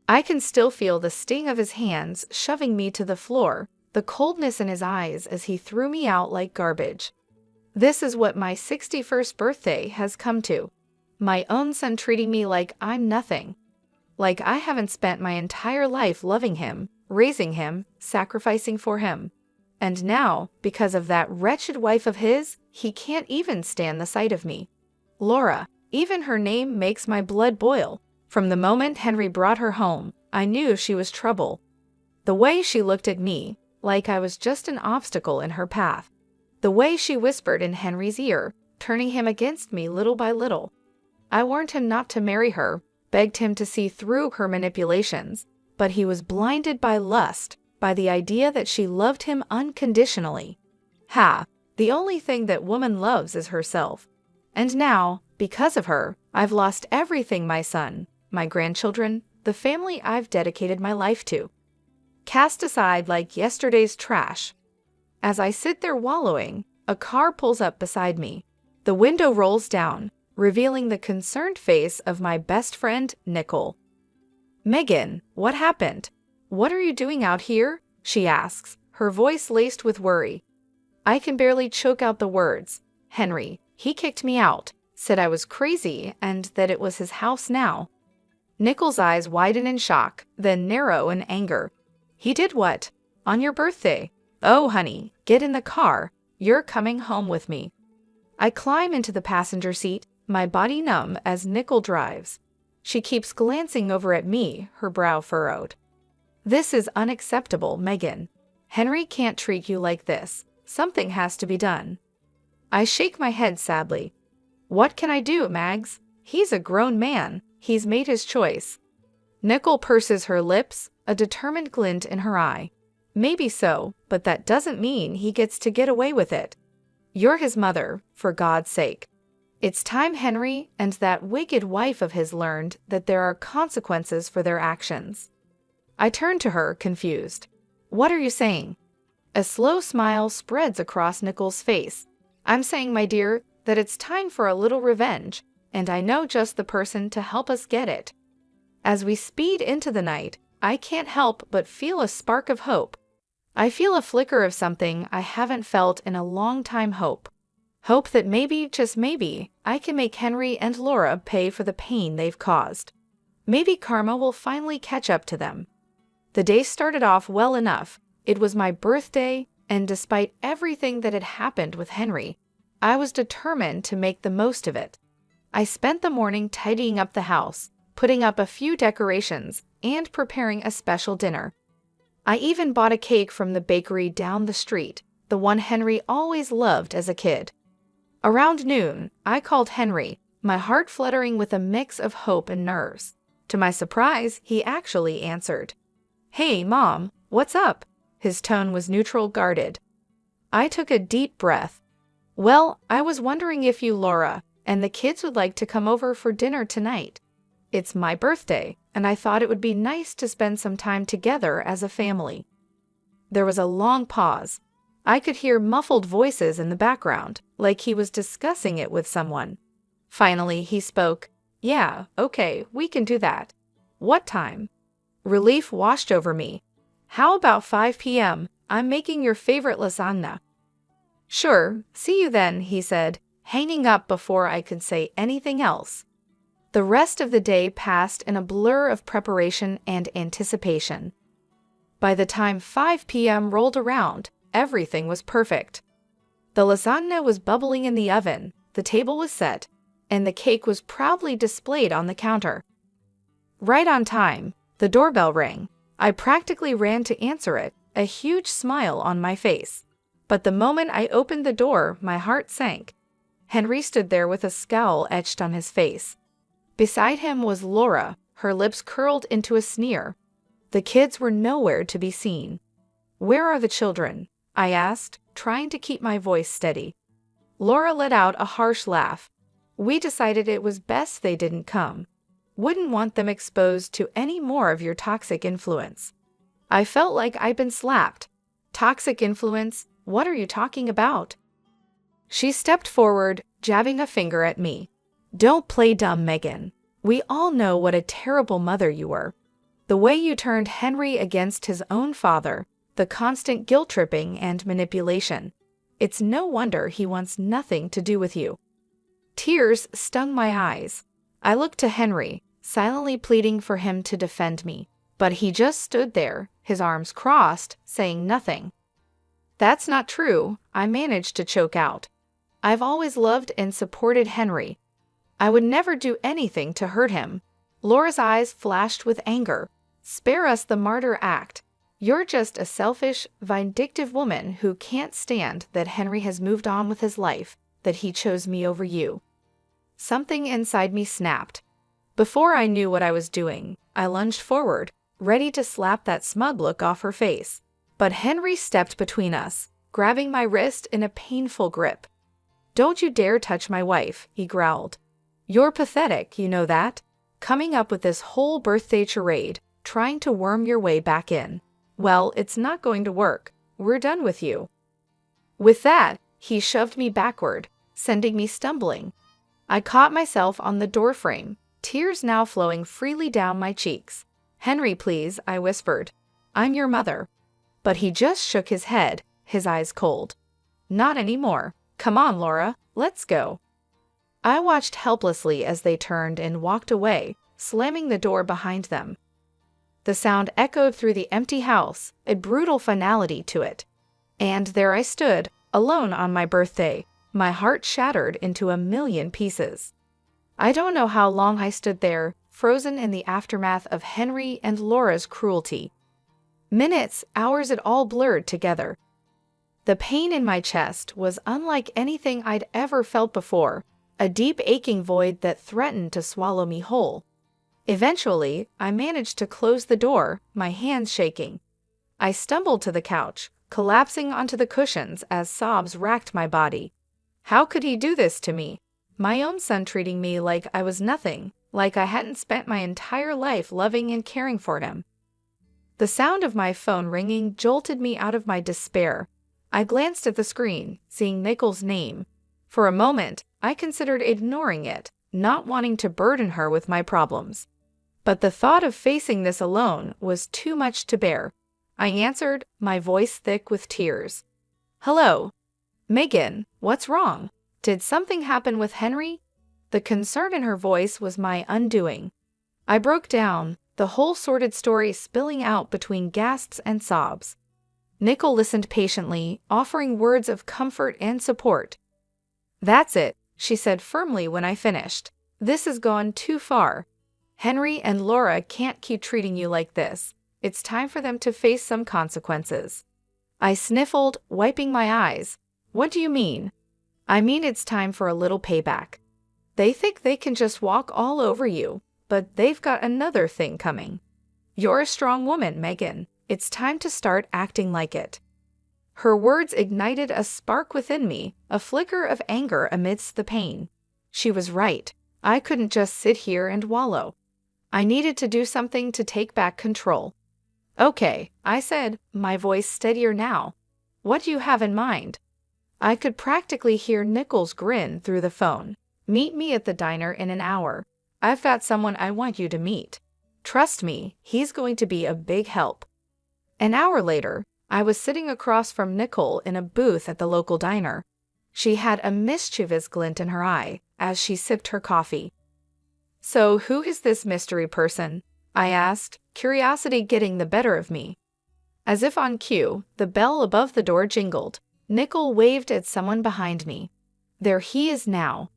I can still feel the sting of his hands shoving me to the floor, the coldness in his eyes as he threw me out like garbage. This is what my 61st birthday has come to. My own son treating me like I'm nothing. Like I haven't spent my entire life loving him, raising him, sacrificing for him. And now, because of that wretched wife of his, he can't even stand the sight of me. Laura, even her name makes my blood boil. From the moment Henry brought her home, I knew she was trouble. The way she looked at me, like I was just an obstacle in her path. The way she whispered in Henry's ear, turning him against me little by little. I warned him not to marry her, begged him to see through her manipulations, but he was blinded by lust, by the idea that she loved him unconditionally. Ha! The only thing that woman loves is herself. And now, because of her, I've lost everything, my son, my grandchildren, the family I've dedicated my life to. Cast aside like yesterday's trash. As I sit there wallowing, a car pulls up beside me. The window rolls down, revealing the concerned face of my best friend, Nicole. "Megan, what happened? What are you doing out here?" she asks, her voice laced with worry. I can barely choke out the words. Henry, he kicked me out, said I was crazy and that it was his house now. Nicole's eyes widen in shock, then narrow in anger. He did what? On your birthday? Oh, honey, get in the car. You're coming home with me. I climb into the passenger seat, my body numb as Nicole drives. She keeps glancing over at me, her brow furrowed. This is unacceptable, Megan. Henry can't treat you like this. Something has to be done. I shake my head sadly. What can I do, Mags? He's a grown man. He's made his choice. Nicole purses her lips, a determined glint in her eye. Maybe so, but that doesn't mean he gets to get away with it. You're his mother, for God's sake. It's time Henry and that wicked wife of his learned that there are consequences for their actions. I turn to her, confused. What are you saying? A slow smile spreads across Nicole's face. I'm saying, my dear, that it's time for a little revenge, and I know just the person to help us get it. As we speed into the night, I can't help but feel a spark of hope. I feel a flicker of something I haven't felt in a long time. Hope. Hope that maybe, just maybe, I can make Henry and Laura pay for the pain they've caused. Maybe karma will finally catch up to them. The day started off well enough. It was my birthday, and despite everything that had happened with Henry, I was determined to make the most of it. I spent the morning tidying up the house, putting up a few decorations, and preparing a special dinner. I even bought a cake from the bakery down the street, the one Henry always loved as a kid. Around noon, I called Henry, my heart fluttering with a mix of hope and nerves. To my surprise, he actually answered. Hey, Mom, what's up? His tone was neutral, guarded. I took a deep breath. Well, I was wondering if you, Laura, and the kids would like to come over for dinner tonight. It's my birthday, and I thought it would be nice to spend some time together as a family. There was a long pause. I could hear muffled voices in the background, like he was discussing it with someone. Finally, he spoke. Yeah, okay, we can do that. What time? Relief washed over me. How about 5 p.m.? I'm making your favorite lasagna. Sure, see you then, he said, hanging up before I could say anything else. The rest of the day passed in a blur of preparation and anticipation. By the time 5 p.m. rolled around, everything was perfect. The lasagna was bubbling in the oven, the table was set, and the cake was proudly displayed on the counter. Right on time, the doorbell rang. I practically ran to answer it, a huge smile on my face. But the moment I opened the door, my heart sank. Henry stood there with a scowl etched on his face. Beside him was Laura, her lips curled into a sneer. The kids were nowhere to be seen. Where are the children? I asked, trying to keep my voice steady. Laura let out a harsh laugh. We decided it was best they didn't come. Wouldn't want them exposed to any more of your toxic influence. I felt like I'd been slapped. Toxic influence? What are you talking about? She stepped forward, jabbing a finger at me. Don't play dumb, Megan. We all know what a terrible mother you were. The way you turned Henry against his own father, the constant guilt-tripping and manipulation. It's no wonder he wants nothing to do with you." Tears stung my eyes. I looked to Henry, silently pleading for him to defend me. But he just stood there, his arms crossed, saying nothing. "That's not true," I managed to choke out. "I've always loved and supported Henry. I would never do anything to hurt him." Laura's eyes flashed with anger. "Spare us the martyr act. You're just a selfish, vindictive woman who can't stand that Henry has moved on with his life, that he chose me over you." Something inside me snapped. Before I knew what I was doing, I lunged forward, ready to slap that smug look off her face. But Henry stepped between us, grabbing my wrist in a painful grip. "Don't you dare touch my wife," he growled. "You're pathetic, you know that? Coming up with this whole birthday charade, trying to worm your way back in. Well, it's not going to work. We're done with you." With that, he shoved me backward, sending me stumbling. I caught myself on the doorframe, tears now flowing freely down my cheeks. "Henry, please," I whispered. "I'm your mother." But he just shook his head, his eyes cold. "Not anymore. Come on, Laura, let's go." I watched helplessly as they turned and walked away, slamming the door behind them. The sound echoed through the empty house, a brutal finality to it. And there I stood, alone on my birthday, my heart shattered into a million pieces. I don't know how long I stood there, frozen in the aftermath of Henry and Laura's cruelty. Minutes, hours, it all blurred together. The pain in my chest was unlike anything I'd ever felt before, a deep aching void that threatened to swallow me whole. Eventually, I managed to close the door, my hands shaking. I stumbled to the couch, collapsing onto the cushions as sobs racked my body. How could he do this to me? My own son treating me like I was nothing, like I hadn't spent my entire life loving and caring for him. The sound of my phone ringing jolted me out of my despair. I glanced at the screen, seeing Nicole's name. For a moment, I considered ignoring it, not wanting to burden her with my problems. But the thought of facing this alone was too much to bear. I answered, my voice thick with tears. "Hello. Megan, what's wrong? Did something happen with Henry?" The concern in her voice was my undoing. I broke down, the whole sordid story spilling out between gasps and sobs. Nicole listened patiently, offering words of comfort and support. "That's it," she said firmly when I finished. "This has gone too far. Henry and Laura can't keep treating you like this. It's time for them to face some consequences." I sniffled, wiping my eyes. "What do you mean?" "I mean it's time for a little payback. They think they can just walk all over you, but they've got another thing coming. You're a strong woman, Megan. It's time to start acting like it." Her words ignited a spark within me, a flicker of anger amidst the pain. She was right. I couldn't just sit here and wallow. I needed to do something to take back control. "Okay," I said, my voice steadier now. "What do you have in mind?" I could practically hear Nicole's grin through the phone. "Meet me at the diner in an hour. I've got someone I want you to meet. Trust me, he's going to be a big help." An hour later, I was sitting across from Nicole in a booth at the local diner. She had a mischievous glint in her eye as she sipped her coffee. "So who is this mystery person?" I asked, curiosity getting the better of me. As if on cue, the bell above the door jingled. Nicole waved at someone behind me. There he is now.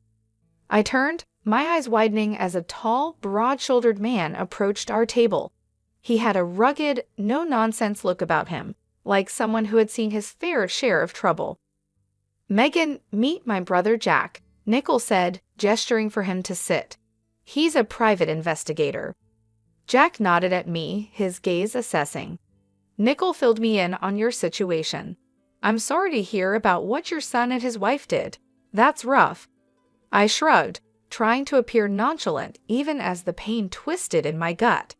I turned, my eyes widening as a tall, broad-shouldered man approached our table. He had a rugged, no-nonsense look about him, like someone who had seen his fair share of trouble. "Megan, meet my brother Jack," Nicole said, gesturing for him to sit. "He's a private investigator." Jack nodded at me, his gaze assessing. "Nicole filled me in on your situation. I'm sorry to hear about what your son and his wife did. That's rough." I shrugged, trying to appear nonchalant even as the pain twisted in my gut.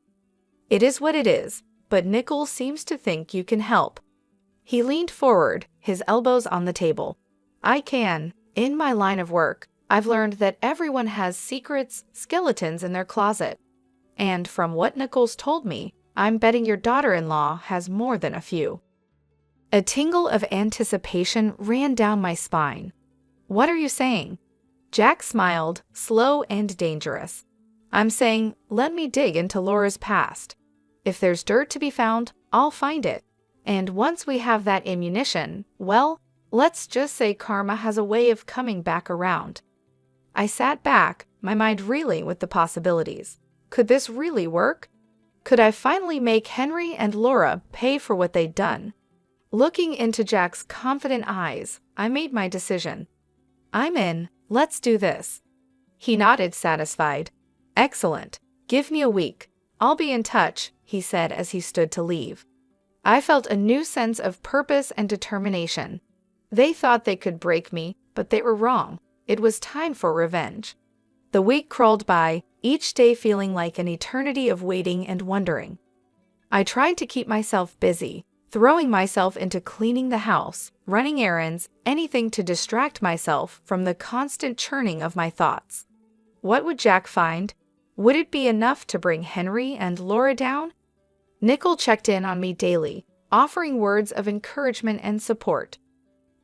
"It is what it is, but Nicole seems to think you can help." He leaned forward, his elbows on the table. "I can. In my line of work, I've learned that everyone has secrets, skeletons in their closet. And from what Nicole's told me, I'm betting your daughter-in-law has more than a few. A tingle of anticipation ran down my spine. What are you saying? Jack smiled, slow and dangerous. I'm saying, let me dig into Laura's past. If there's dirt to be found, I'll find it. And once we have that ammunition, well, let's just say karma has a way of coming back around. I sat back, my mind reeling with the possibilities. Could this really work? Could I finally make Henry and Laura pay for what they'd done? Looking into Jack's confident eyes, I made my decision. I'm in, let's do this. He nodded, satisfied. Excellent. Give me a week. I'll be in touch, he said as he stood to leave. I felt a new sense of purpose and determination. They thought they could break me, but they were wrong. It was time for revenge. The week crawled by, each day feeling like an eternity of waiting and wondering. I tried to keep myself busy, throwing myself into cleaning the house, running errands, anything to distract myself from the constant churning of my thoughts. What would Jack find? Would it be enough to bring Henry and Laura down? Nicole checked in on me daily, offering words of encouragement and support.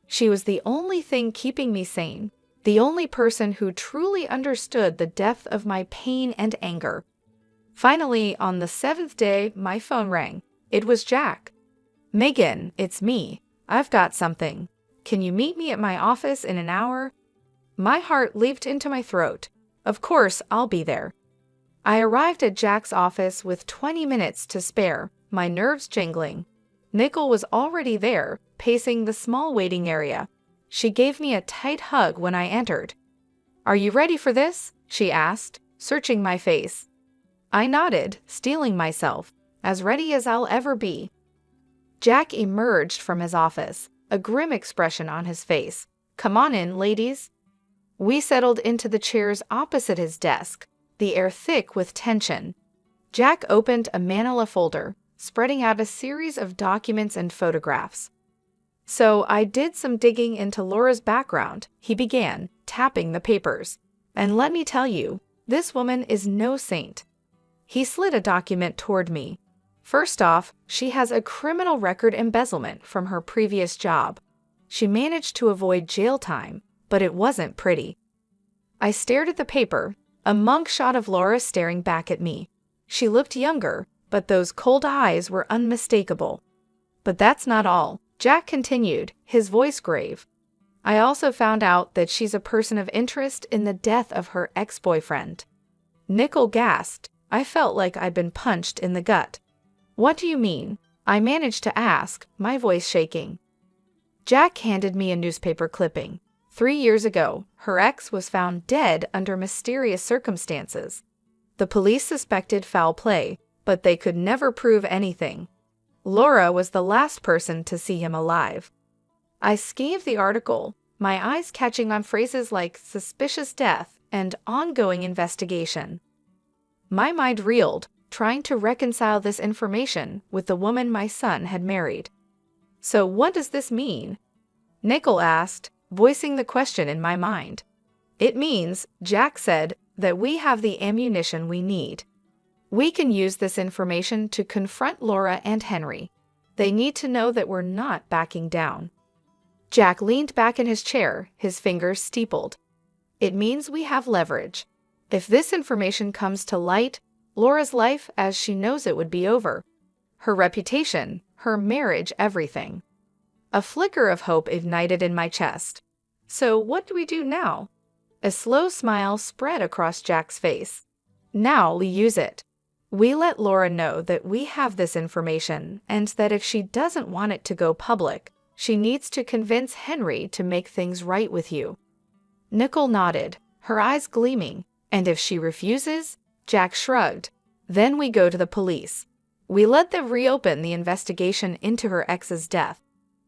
She was the only thing keeping me sane, the only person who truly understood the depth of my pain and anger. Finally, on the 7th day, my phone rang. It was Jack. Megan, it's me. I've got something. Can you meet me at my office in an hour? My heart leaped into my throat. Of course, I'll be there. I arrived at Jack's office with 20 minutes to spare, my nerves jingling. Nicole was already there, pacing the small waiting area. She gave me a tight hug when I entered. Are you ready for this? She asked, searching my face. I nodded, steeling myself, as ready as I'll ever be. Jack emerged from his office, a grim expression on his face. Come on in, ladies. We settled into the chairs opposite his desk, the air thick with tension. Jack opened a manila folder, spreading out a series of documents and photographs. So I did some digging into Laura's background, he began, tapping the papers. And let me tell you, this woman is no saint. He slid a document toward me. First off, she has a criminal record embezzlement from her previous job. She managed to avoid jail time, but it wasn't pretty. I stared at the paper, a monk shot of Laura staring back at me. She looked younger, but those cold eyes were unmistakable. But that's not all, Jack continued, his voice grave. I also found out that she's a person of interest in the death of her ex-boyfriend. Nicole gasped. I felt like I'd been punched in the gut. What do you mean? I managed to ask, my voice shaking. Jack handed me a newspaper clipping. 3 years ago, her ex was found dead under mysterious circumstances. The police suspected foul play, but they could never prove anything. Laura was the last person to see him alive. I skimmed the article, my eyes catching on phrases like suspicious death and ongoing investigation. My mind reeled, trying to reconcile this information with the woman my son had married. So what does this mean? Nicole asked, voicing the question in my mind. It means, Jack said, that we have the ammunition we need. We can use this information to confront Laura and Henry. They need to know that we're not backing down. Jack leaned back in his chair, his fingers steepled. It means we have leverage. If this information comes to light, Laura's life as she knows it would be over. Her reputation, her marriage, everything. A flicker of hope ignited in my chest. So what do we do now? A slow smile spread across Jack's face. Now we use it. We let Laura know that we have this information and that if she doesn't want it to go public, she needs to convince Henry to make things right with you. Nicole nodded, her eyes gleaming. And if she refuses? Jack shrugged. Then we go to the police. We let them reopen the investigation into her ex's death.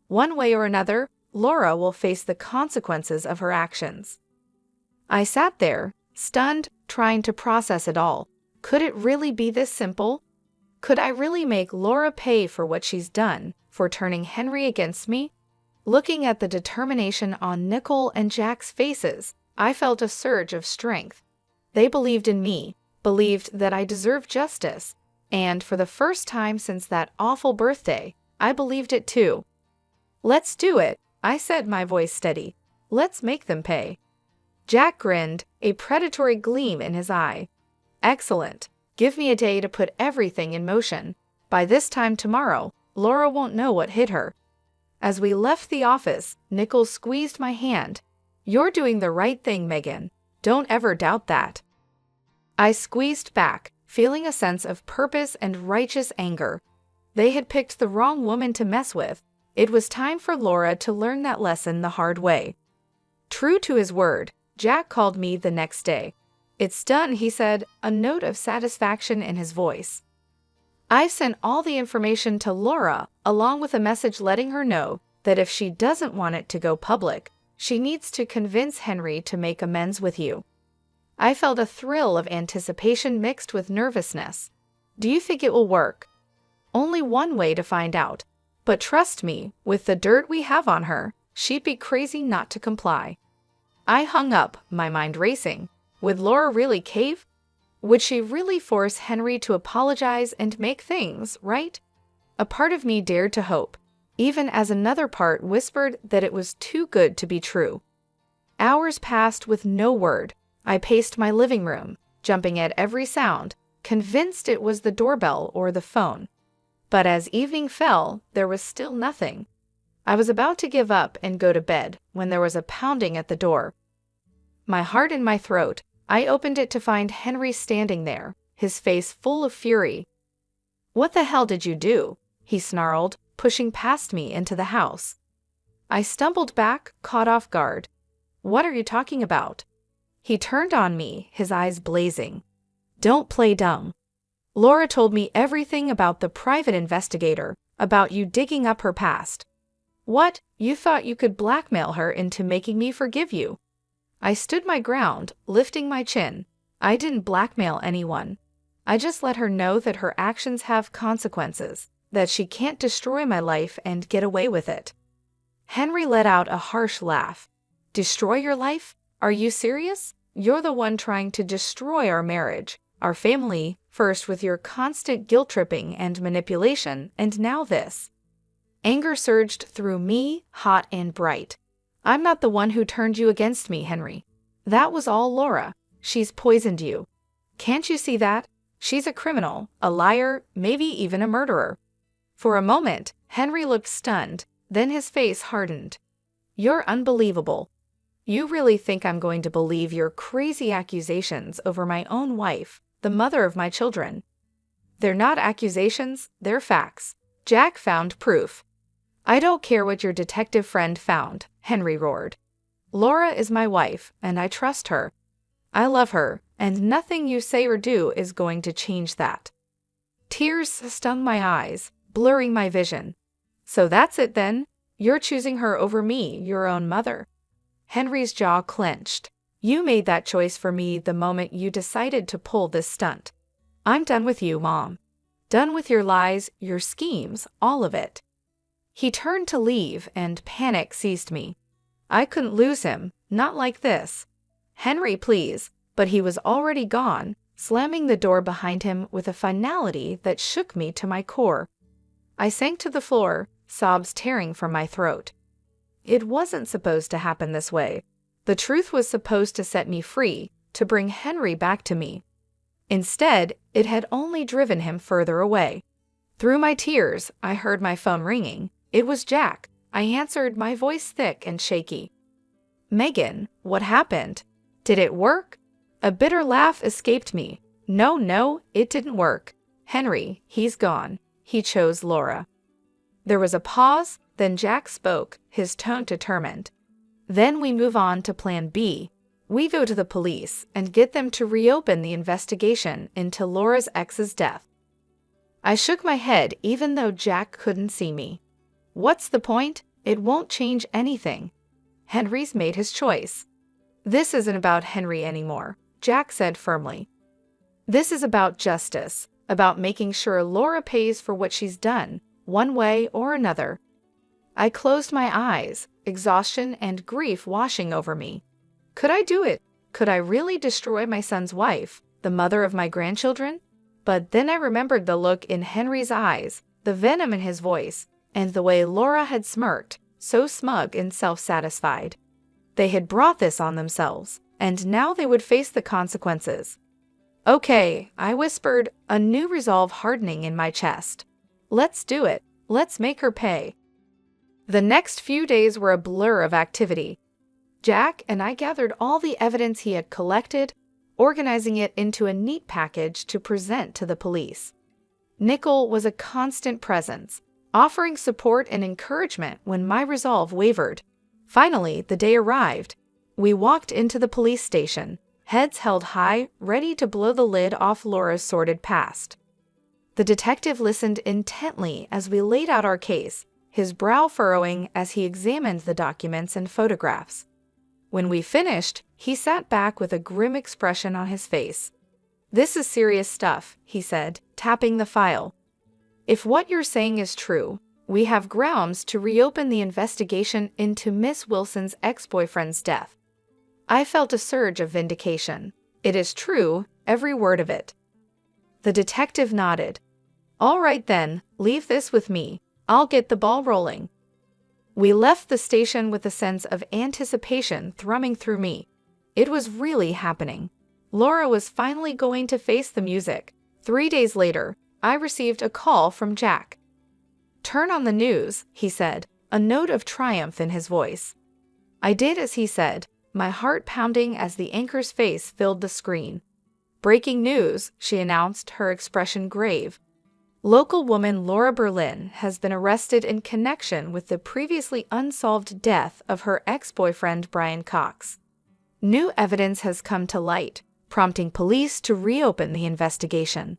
One way or another, Laura will face the consequences of her actions. I sat there, stunned, trying to process it all. Could it really be this simple? Could I really make Laura pay for what she's done, for turning Henry against me? Looking at the determination on Nicole and Jack's faces, I felt a surge of strength. They believed in me, believed that I deserved justice, And for the first time since that awful birthday, I believed it too. "Let's do it," I said, my voice steady. "Let's make them pay." Jack grinned, a predatory gleam in his eye. "Excellent. Give me a day to put everything in motion. By this time tomorrow, Laura won't know what hit her." As we left the office, Nichols squeezed my hand. "You're doing the right thing, Megan. Don't ever doubt that." I squeezed back, feeling a sense of purpose and righteous anger. They had picked the wrong woman to mess with. It was time for Laura to learn that lesson the hard way. True to his word, Jack called me the next day. "It's done," he said, a note of satisfaction in his voice. "I've sent all the information to Laura, along with a message letting her know that if she doesn't want it to go public, she needs to convince Henry to make amends with you." I felt a thrill of anticipation mixed with nervousness. "Do you think it will work?" "Only one way to find out. But trust me, with the dirt we have on her, she'd be crazy not to comply." I hung up, my mind racing. Would Laura really cave? Would she really force Henry to apologize and make things right? A part of me dared to hope, even as another part whispered that it was too good to be true. Hours passed with no word. I paced my living room, jumping at every sound, convinced it was the doorbell or the phone. But as evening fell, there was still nothing. I was about to give up and go to bed when there was a pounding at the door. My heart in my throat, I opened it to find Henry standing there, his face full of fury. "What the hell did you do?" he snarled, pushing past me into the house. I stumbled back, caught off guard. "What are you talking about?" He turned on me, his eyes blazing. "Don't play dumb. Laura told me everything about the private investigator, about you digging up her past. What, you thought you could blackmail her into making me forgive you?" I stood my ground, lifting my chin. "I didn't blackmail anyone. I just let her know that her actions have consequences, that she can't destroy my life and get away with it." Henry let out a harsh laugh. "Destroy your life? Are you serious? You're the one trying to destroy our marriage, our family, first with your constant guilt-tripping and manipulation, and now this." Anger surged through me, hot and bright. "I'm not the one who turned you against me, Henry. That was all Laura. She's poisoned you. Can't you see that? She's a criminal, a liar, maybe even a murderer." For a moment, Henry looked stunned, then his face hardened. "You're unbelievable. You really think I'm going to believe your crazy accusations over my own wife, the mother of my children?" "They're not accusations, they're facts. Jack found proof." "I don't care what your detective friend found," Henry roared. "Laura is my wife, and I trust her. I love her, and nothing you say or do is going to change that." Tears stung my eyes, blurring my vision. "So that's it then? You're choosing her over me, your own mother?" Henry's jaw clenched. "You made that choice for me the moment you decided to pull this stunt. I'm done with you, Mom. Done with your lies, your schemes, all of it." He turned to leave, and panic seized me. I couldn't lose him, not like this. "Henry, please," but he was already gone, slamming the door behind him with a finality that shook me to my core. I sank to the floor, sobs tearing from my throat. It wasn't supposed to happen this way. The truth was supposed to set me free, to bring Henry back to me. Instead, it had only driven him further away. Through my tears, I heard my phone ringing. It was Jack. I answered, my voice thick and shaky. "Megan, what happened? Did it work?" A bitter laugh escaped me. No, it didn't work. Henry, he's gone. He chose Laura." There was a pause, then Jack spoke, his tone determined. "Then we move on to plan B. We go to the police and get them to reopen the investigation into Laura's ex's death." I shook my head even though Jack couldn't see me. "What's the point? It won't change anything. Henry's made his choice." "This isn't about Henry anymore," Jack said firmly. "This is about justice, about making sure Laura pays for what she's done, one way or another." I closed my eyes, exhaustion and grief washing over me. Could I do it? Could I really destroy my son's wife, the mother of my grandchildren? But then I remembered the look in Henry's eyes, the venom in his voice, and the way Laura had smirked, so smug and self-satisfied. They had brought this on themselves, and now they would face the consequences. "Okay," I whispered, a new resolve hardening in my chest. "Let's do it. Let's make her pay." The next few days were a blur of activity. Jack and I gathered all the evidence he had collected, organizing it into a neat package to present to the police. Nickel was a constant presence, offering support and encouragement when my resolve wavered. Finally, the day arrived. We walked into the police station, heads held high, ready to blow the lid off Laura's sordid past. The detective listened intently as we laid out our case, his brow furrowing as he examined the documents and photographs. When we finished, he sat back with a grim expression on his face. "This is serious stuff," he said, tapping the file. "If what you're saying is true, we have grounds to reopen the investigation into Miss Wilson's ex-boyfriend's death." I felt a surge of vindication. "It is true, every word of it." The detective nodded. "All right then, leave this with me. I'll get the ball rolling." We left the station with a sense of anticipation thrumming through me. It was really happening. Laura was finally going to face the music. 3 days later, I received a call from Jack. "Turn on the news," he said, a note of triumph in his voice. I did as he said, my heart pounding as the anchor's face filled the screen. "Breaking news," she announced, her expression grave. "Local woman Laura Berlin has been arrested in connection with the previously unsolved death of her ex-boyfriend Brian Cox. New evidence has come to light, prompting police to reopen the investigation."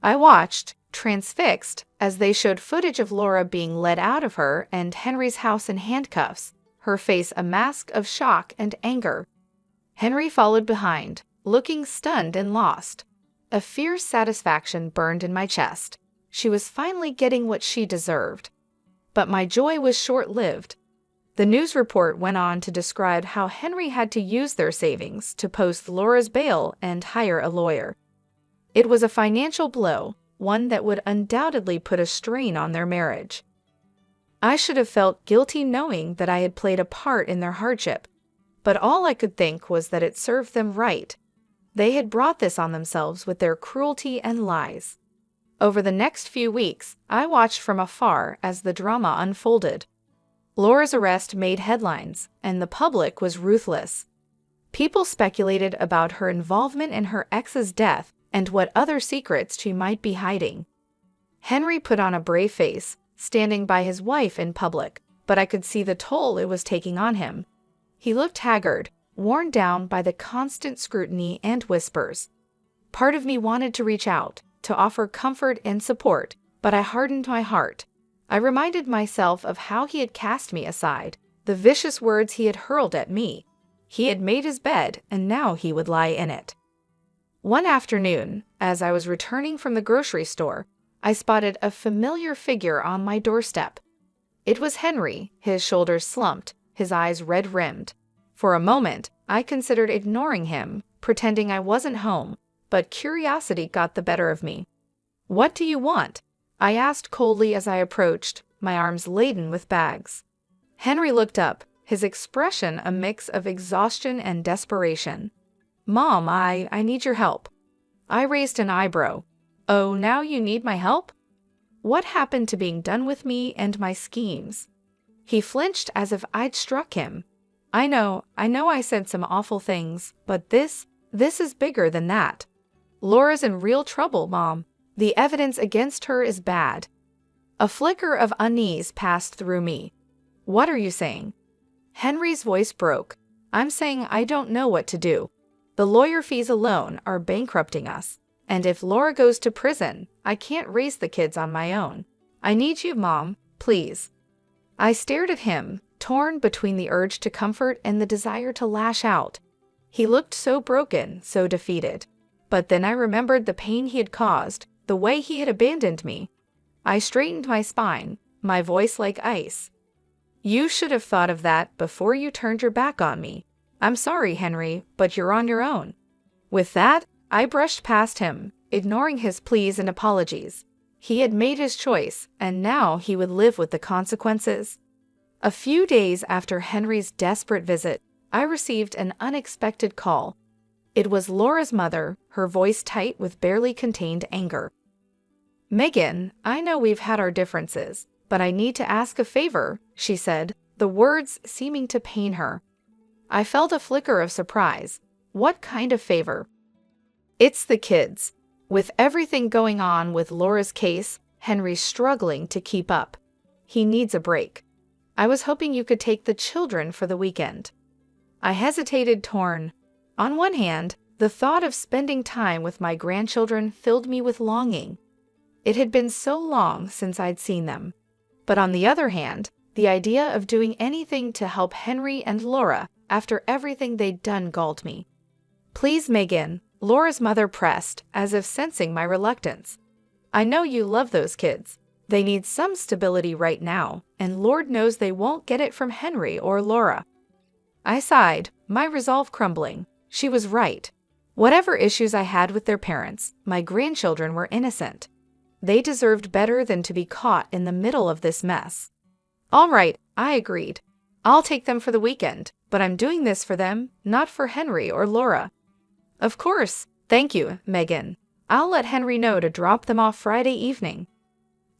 I watched, transfixed, as they showed footage of Laura being led out of her and Henry's house in handcuffs, her face a mask of shock and anger. Henry followed behind, looking stunned and lost. A fierce satisfaction burned in my chest. She was finally getting what she deserved. But my joy was short-lived. The news report went on to describe how Henry had to use their savings to post Laura's bail and hire a lawyer. It was a financial blow, one that would undoubtedly put a strain on their marriage. I should have felt guilty knowing that I had played a part in their hardship, but all I could think was that it served them right. They had brought this on themselves with their cruelty and lies. Over the next few weeks, I watched from afar as the drama unfolded. Laura's arrest made headlines, and the public was ruthless. People speculated about her involvement in her ex's death and what other secrets she might be hiding. Henry put on a brave face, standing by his wife in public, but I could see the toll it was taking on him. He looked haggard, worn down by the constant scrutiny and whispers. Part of me wanted to reach out, to offer comfort and support, but I hardened my heart. I reminded myself of how he had cast me aside, the vicious words he had hurled at me. He had made his bed, and now he would lie in it. One afternoon, as I was returning from the grocery store, I spotted a familiar figure on my doorstep. It was Henry, his shoulders slumped, his eyes red-rimmed. For a moment, I considered ignoring him, pretending I wasn't home, but curiosity got the better of me. "What do you want?" I asked coldly as I approached, my arms laden with bags. Henry looked up, his expression a mix of exhaustion and desperation. "Mom, I need your help." I raised an eyebrow. "Oh, now you need my help? What happened to being done with me and my schemes?" He flinched as if I'd struck him. I know I said some awful things, but this is bigger than that. Laura's in real trouble, Mom. The evidence against her is bad." A flicker of unease passed through me. "What are you saying?" Henry's voice broke. "I'm saying I don't know what to do. The lawyer fees alone are bankrupting us. And if Laura goes to prison, I can't raise the kids on my own. I need you, Mom, please." I stared at him, torn between the urge to comfort and the desire to lash out. He looked so broken, so defeated. But then I remembered the pain he had caused, the way he had abandoned me. I straightened my spine, my voice like ice. "You should have thought of that before you turned your back on me. I'm sorry, Henry, but you're on your own." With that, I brushed past him, ignoring his pleas and apologies. He had made his choice, and now he would live with the consequences. A few days after Henry's desperate visit, I received an unexpected call. It was Laura's mother, her voice tight with barely contained anger. "Megan, I know we've had our differences, but I need to ask a favor," she said, the words seeming to pain her. I felt a flicker of surprise. What kind of favor? "It's the kids. With everything going on with Laura's case, Henry's struggling to keep up. He needs a break. I was hoping you could take the children for the weekend." I hesitated, torn. On one hand, the thought of spending time with my grandchildren filled me with longing. It had been so long since I'd seen them. But on the other hand, the idea of doing anything to help Henry and Laura after everything they'd done galled me. "Please, Megan," Laura's mother pressed, as if sensing my reluctance. "I know you love those kids. They need some stability right now, and Lord knows they won't get it from Henry or Laura." I sighed, my resolve crumbling. She was right. Whatever issues I had with their parents, my grandchildren were innocent. They deserved better than to be caught in the middle of this mess. "All right," I agreed. "I'll take them for the weekend, but I'm doing this for them, not for Henry or Laura." "Of course. Thank you, Megan. I'll let Henry know to drop them off Friday evening."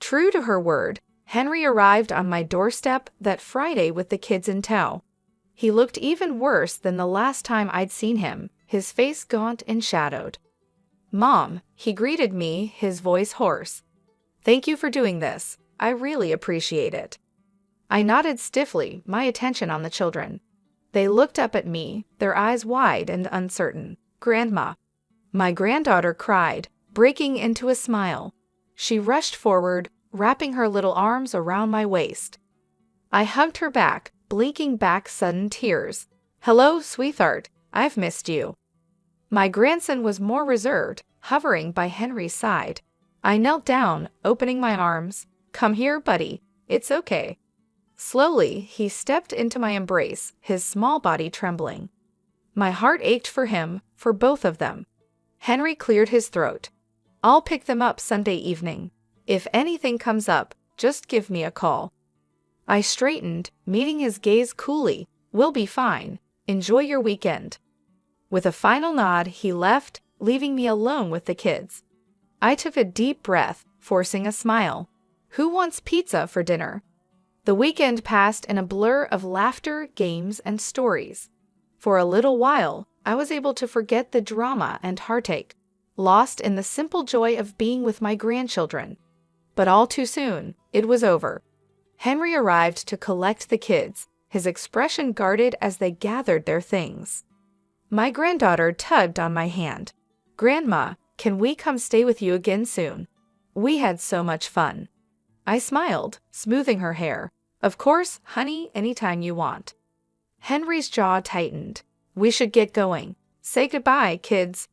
True to her word, Henry arrived on my doorstep that Friday with the kids in tow. He looked even worse than the last time I'd seen him, his face gaunt and shadowed. "Mom," he greeted me, his voice hoarse. "Thank you for doing this. I really appreciate it." I nodded stiffly, my attention on the children. They looked up at me, their eyes wide and uncertain. "Grandma." My granddaughter cried, breaking into a smile. She rushed forward, wrapping her little arms around my waist. I hugged her back, blinking back sudden tears. "Hello, sweetheart. I've missed you." My grandson was more reserved, hovering by Henry's side. I knelt down, opening my arms. "Come here, buddy. It's okay." Slowly, he stepped into my embrace, his small body trembling. My heart ached for him, for both of them. Henry cleared his throat. "I'll pick them up Sunday evening. If anything comes up, just give me a call." I straightened, meeting his gaze coolly. "We'll be fine. Enjoy your weekend." With a final nod, he left, leaving me alone with the kids. I took a deep breath, forcing a smile. Who wants pizza for dinner? The weekend passed in a blur of laughter, games, and stories. For a little while, I was able to forget the drama and heartache, lost in the simple joy of being with my grandchildren. But all too soon, it was over. Henry arrived to collect the kids, his expression guarded as they gathered their things. My granddaughter tugged on my hand. "Grandma, can we come stay with you again soon? We had so much fun." I smiled, smoothing her hair. "Of course, honey, anytime you want." Henry's jaw tightened. "We should get going. Say goodbye, kids."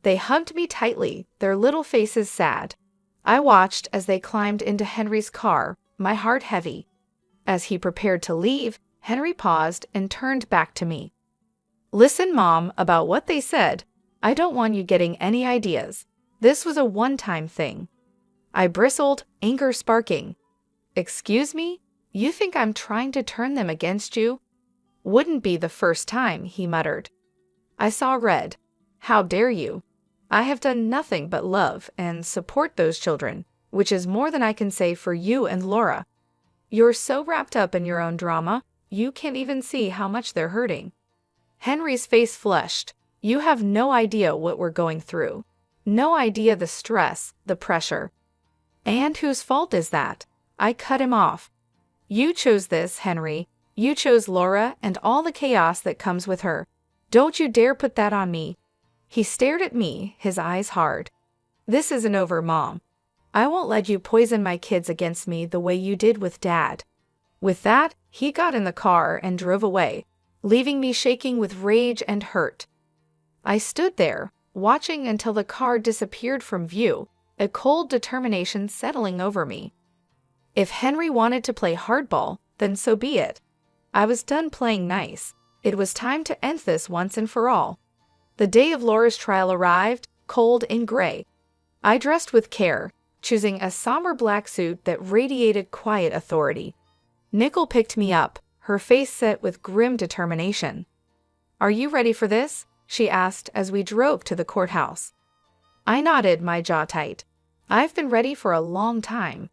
They hugged me tightly, their little faces sad. I watched as they climbed into Henry's car, my heart heavy. As he prepared to leave, Henry paused and turned back to me. "Listen, Mom, about what they said. I don't want you getting any ideas. This was a one-time thing." I bristled, anger sparking. "Excuse me? You think I'm trying to turn them against you?" "Wouldn't be the first time," he muttered. I saw red. "How dare you? I have done nothing but love and support those children, which is more than I can say for you and Laura. You're so wrapped up in your own drama, you can't even see how much they're hurting." Henry's face flushed. "You have no idea what we're going through. No idea the stress, the pressure." "And whose fault is that?" I cut him off. "You chose this, Henry. You chose Laura and all the chaos that comes with her. Don't you dare put that on me." He stared at me, his eyes hard. "This isn't over, Mom. I won't let you poison my kids against me the way you did with Dad." With that, he got in the car and drove away, leaving me shaking with rage and hurt. I stood there, watching until the car disappeared from view, a cold determination settling over me. If Henry wanted to play hardball, then so be it. I was done playing nice. It was time to end this once and for all. The day of Laura's trial arrived, cold and gray. I dressed with care, choosing a somber black suit that radiated quiet authority. Nicole picked me up, her face set with grim determination. "Are you ready for this?" she asked as we drove to the courthouse. I nodded, my jaw tight. I've been ready for a long time.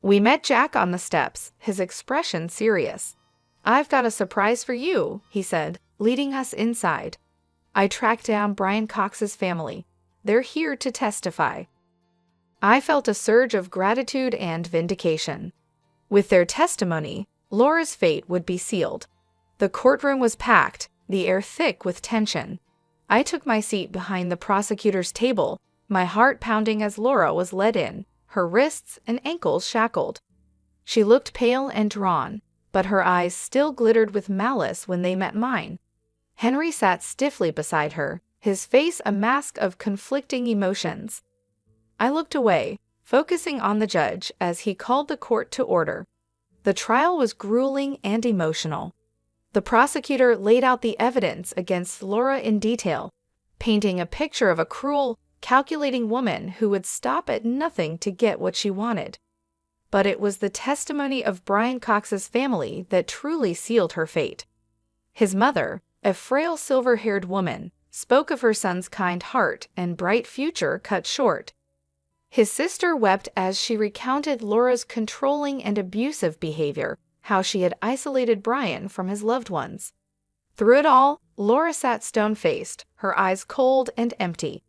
We met Jack on the steps, his expression serious. "I've got a surprise for you," he said, leading us inside. I tracked down Brian Cox's family. They're here to testify. I felt a surge of gratitude and vindication. With their testimony, Laura's fate would be sealed. The courtroom was packed, the air thick with tension. I took my seat behind the prosecutor's table, my heart pounding as Laura was led in, her wrists and ankles shackled. She looked pale and drawn, but her eyes still glittered with malice when they met mine. Henry sat stiffly beside her, his face a mask of conflicting emotions. I looked away, focusing on the judge as he called the court to order. The trial was grueling and emotional. The prosecutor laid out the evidence against Laura in detail, painting a picture of a cruel, calculating woman who would stop at nothing to get what she wanted. But it was the testimony of Brian Cox's family that truly sealed her fate. His mother, a frail silver-haired woman, spoke of her son's kind heart and bright future cut short. His sister wept as she recounted Laura's controlling and abusive behavior, how she had isolated Brian from his loved ones. Through it all, Laura sat stone-faced, her eyes cold and empty.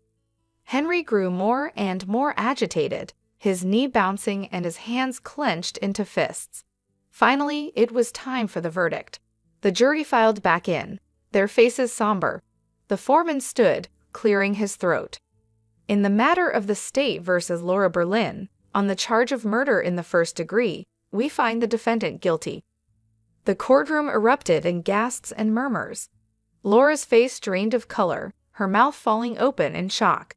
Henry grew more and more agitated, his knee bouncing and his hands clenched into fists. Finally, it was time for the verdict. The jury filed back in, their faces somber. The foreman stood, clearing his throat. In the matter of the state versus Laura Berlin, on the charge of murder in the first degree, we find the defendant guilty. The courtroom erupted in gasps and murmurs. Laura's face drained of color, her mouth falling open in shock.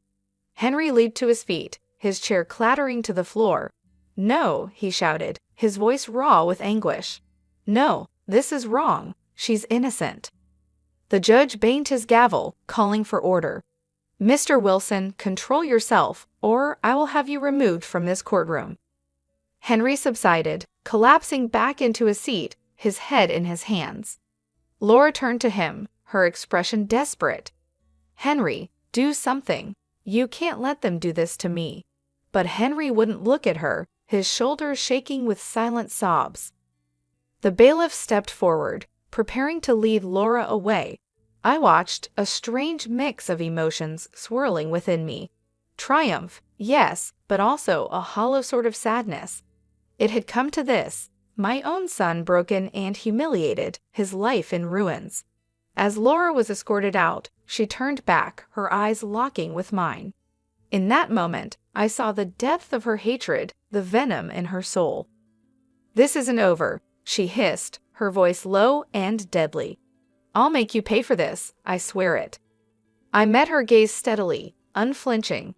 Henry leaped to his feet, his chair clattering to the floor. "No," he shouted, his voice raw with anguish. "No, this is wrong. She's innocent." The judge banged his gavel, calling for order. "Mr. Wilson, control yourself, or I will have you removed from this courtroom." Henry subsided, collapsing back into his seat, his head in his hands. Laura turned to him, her expression desperate. "Henry, do something. You can't let them do this to me." But Henry wouldn't look at her, his shoulders shaking with silent sobs. The bailiff stepped forward, preparing to lead Laura away. I watched, a strange mix of emotions swirling within me. Triumph, yes, but also a hollow sort of sadness. It had come to this, my own son broken and humiliated, his life in ruins. As Laura was escorted out, she turned back, her eyes locking with mine. In that moment, I saw the depth of her hatred, the venom in her soul. "This isn't over," she hissed, her voice low and deadly. "I'll make you pay for this, I swear it." I met her gaze steadily, unflinching.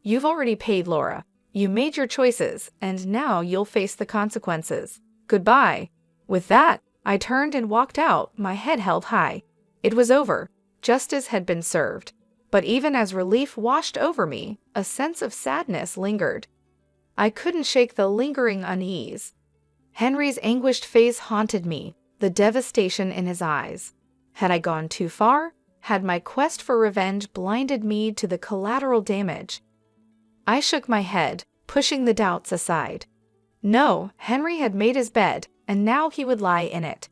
"You've already paid, Laura. You made your choices, and now you'll face the consequences. Goodbye." With that, I turned and walked out, my head held high. It was over. Justice had been served. But even as relief washed over me, a sense of sadness lingered. I couldn't shake the lingering unease. Henry's anguished face haunted me, the devastation in his eyes. Had I gone too far? Had my quest for revenge blinded me to the collateral damage? I shook my head, pushing the doubts aside. No, Henry had made his bed, and now he would lie in it.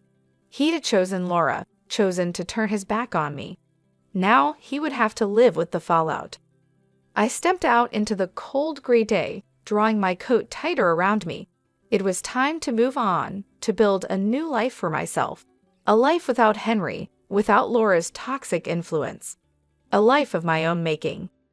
He had chosen Laura, chosen to turn his back on me. Now he would have to live with the fallout. I stepped out into the cold gray day, drawing my coat tighter around me. It was time to move on, to build a new life for myself. A life without Henry, without Laura's toxic influence. A life of my own making.